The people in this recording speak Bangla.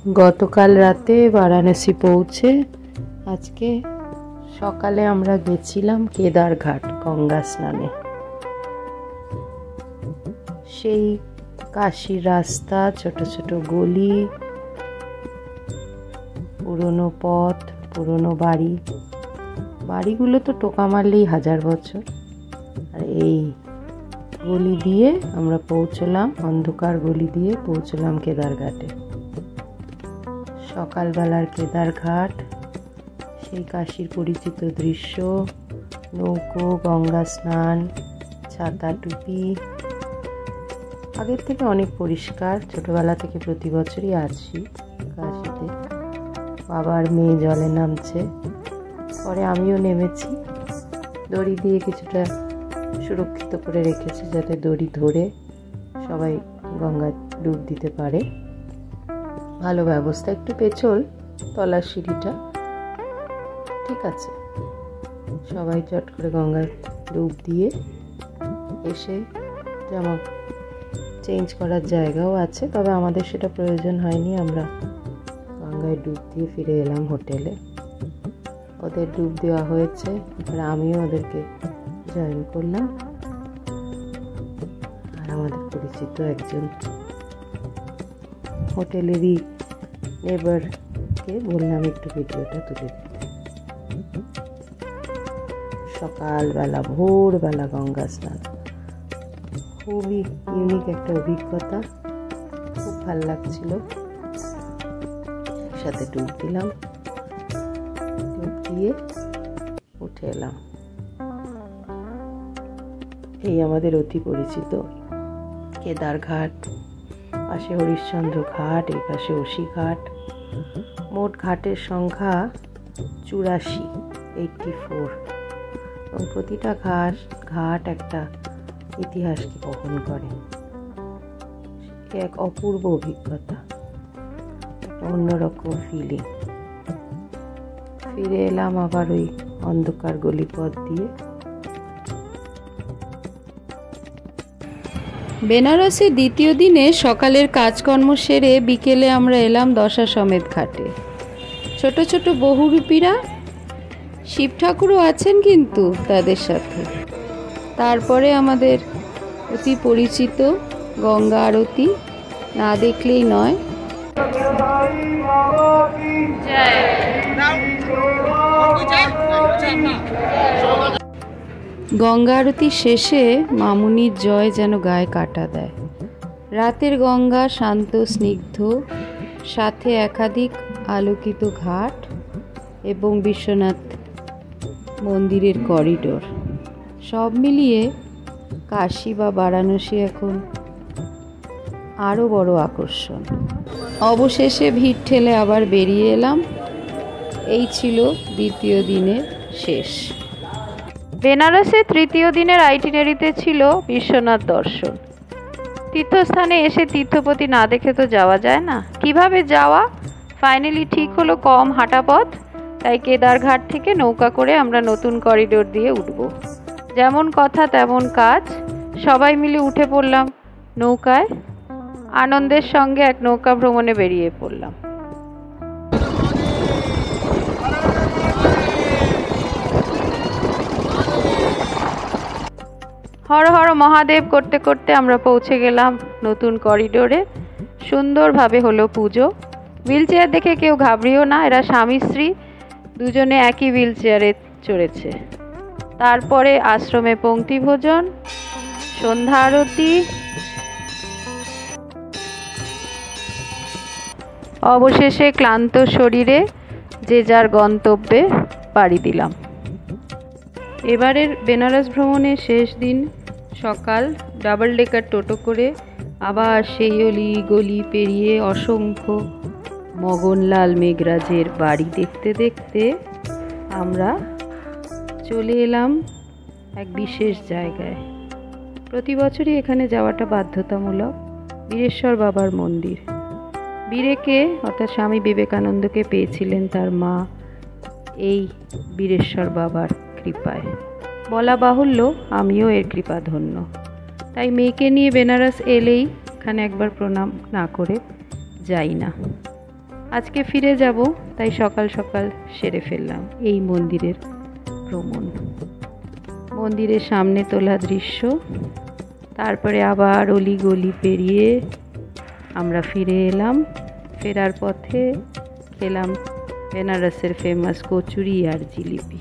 গতকাল রাতে বারাণসী পৌঁছে আজকে সকালে আমরা গেছিলাম কেদারঘাট গঙ্গা স্নানে। সেই কাশির রাস্তা, ছোট ছোট গলি, পুরনো পথ, পুরনো বাড়ি, বাড়িগুলো তো টোকা মারলেই 1000 বছর। আর এই গলি দিয়ে আমরা পৌঁছলাম, অন্ধকার গলি দিয়ে পৌঁছলাম কেদারঘাটে। সকালবেলার কেদারঘাট, সেই কাশীর পরিচিত দৃশ্য, নৌকো, গঙ্গা স্নান, ছাতা টুপি, আগের থেকে অনেক পরিষ্কার। ছোটবেলা থেকে প্রতি বছরই আসি কাশীতে। বাবার মেয়ে জলে নামছে, পরে আমিও নেমেছি। দড়ি দিয়ে কিছুটা সুরক্ষিত করে রেখেছে যাতে দড়ি ধরে সবাই গঙ্গায় ডুব দিতে পারে। ভালো ব্যবস্থা, একটু পেছল তলার সিঁড়িটা, ঠিক আছে। সবাই চট করে গঙ্গায় ডুব দিয়ে এসে জামা চেঞ্জ করার জায়গাও আছে, তবে আমাদের সেটা প্রয়োজন হয়নি। আমরা গঙ্গায় ডুব দিয়ে ফিরে এলাম হোটেলে। ওদের ডুব দেওয়া হয়েছে, এবার আমিও ওদেরকে জয়েন করলাম। আর আমাদের পরিচিত একজন হোটেলেরই নেবারকে বললাম একটু ভিডিওটা তুলে দিতে। সকালবেলা ভোরবেলা গঙ্গা স্নান, খুবই ইউনিক একটা অভিজ্ঞতা, খুব ভালো লাগছিল। একসাথে ডুব দিলাম, ডুব দিয়ে উঠে এলাম। এই আমাদের অতি পরিচিত কেদারঘাট, পাশে হরিশ্চন্দ্র ঘাট, এই পাশে অসি ঘাট। মোট ঘাটের সংখ্যা 84 এবং প্রতিটা ঘাট একটা ইতিহাসকে বহন করে। এক অপূর্ব অভিজ্ঞতা, অন্যরকম ফিলিং। ফিরে এলাম আবার ওই অন্ধকার গলিপথ দিয়ে। বেনারসে দ্বিতীয় দিনে সকালের কাজকর্ম সেরে বিকেলে আমরা এলাম দশাসমেত ঘাটে। ছোট ছোট বহুরূপীরা, শিব ঠাকুরও আছেন কিন্তু তাদের সাথে। তারপরে আমাদের অতি পরিচিত গঙ্গা আরতি, না দেখলেই নয়। গঙ্গা আরতি শেষে মামুনির জয় যেন গায়ে কাটা দেয়। রাতের গঙ্গা শান্ত স্নিগ্ধ, সাথে একাধিক আলোকিত ঘাট এবং বিশ্বনাথ মন্দিরের করিডোর, সব মিলিয়ে কাশী বা বারাণসী এখন আরও বড় আকর্ষণ। অবশেষে ভিড় ঠেলে আবার বেরিয়ে এলাম। এই ছিল দ্বিতীয় দিনের শেষ। বেনারসে তৃতীয় দিনের আইটিনারিতে ছিল বিশ্বনাথ দর্শন। তীর্থস্থানে এসে তীর্থপতি না দেখে তো যাওয়া যায় না। কিভাবে যাওয়া ফাইনালি ঠিক হলো, কম হাঁটা পথ। তাই কেদারঘাট থেকে নৌকা করে আমরা নতুন করিডোর দিয়ে উঠব। যেমন কথা তেমন কাজ, সবাই মিলে উঠে পড়লাম নৌকায়। আনন্দের সঙ্গে এক নৌকা ভ্রমণে বেরিয়ে পড়লাম। হর হর মহাদেব করতে করতে আমরা পৌঁছে গেলাম নতুন করিডোরে। সুন্দরভাবে হলো পুজো। হুইল চেয়ার দেখে কেউ ঘাবড়িও না, এরা স্বামী স্ত্রী দুজনে একই হুইল চেয়ারে চড়েছে। তারপরে আশ্রমে পংক্তি ভোজন, সন্ধ্যা আরতি, অবশেষে ক্লান্ত শরীরে যে যার গন্তব্যে পাড়ি দিলাম। এবারের বেনারস ভ্রমণের শেষ দিন সকাল ডাবল ডেকার টোটো করে আবার সেই অলি গলি পেরিয়ে অসংখ্য মগনলাল মেঘরাজের বাড়ি দেখতে দেখতে আমরা চলে এলাম এক বিশেষ জায়গায়। প্রতি বছরই এখানে যাওয়াটা বাধ্যতামূলক, বীরেশ্বর বাবার মন্দির। বীরেকে অর্থাৎ স্বামী বিবেকানন্দকে পেয়েছিলেন তার মা এই বীরেশ্বর বাবার কৃপায়। বলা বাহুল্য আমিও এর কৃপা ধন্য। তাই মেয়েকে নিয়ে বেনারস এলেই এখানে একবার প্রণাম না করে যাই না। আজকে ফিরে যাব, তাই সকাল সকাল সেরে ফেললাম এই মন্দিরের ভ্রমণ। মন্দিরের সামনে তোলা দৃশ্য, তারপরে আবার অলিগলি পেরিয়ে আমরা ফিরে এলাম। ফেরার পথে খেলাম বেনারসের ফেমাস কচুরি আর জিলিপি।